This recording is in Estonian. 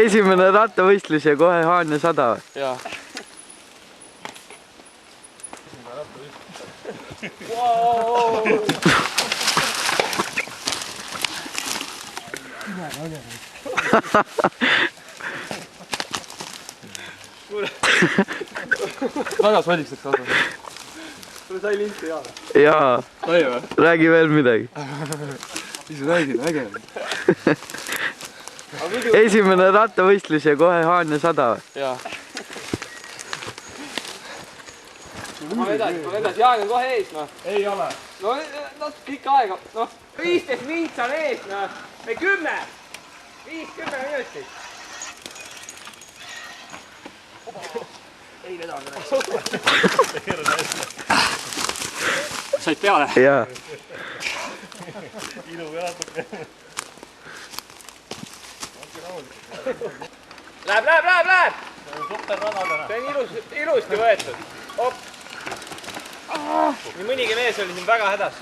esimene rattavõistlus ja kohe Haanja 100 või? Jaa. Väga soliks läks kaasa. Sulle sai linti jaa? Jaa. Sai või? Räägi veel midagi. Mis räägin, äge. Esimene rattavõistlus ja kohe Haanja 100 või? Jaa. Ma vedas, Jaan on kohe ees, noh. Ei ole. No, pikka aega, noh. 15 minutit on ees, noh. Või 10. 5-10 minutit. Ei vedanud. Said peale? Jaa. Ilu peal natuke. Läheb! Super rada täna. See on ilusti võetud. Hopp. Nii mõnigi mees oli siin väga hädas.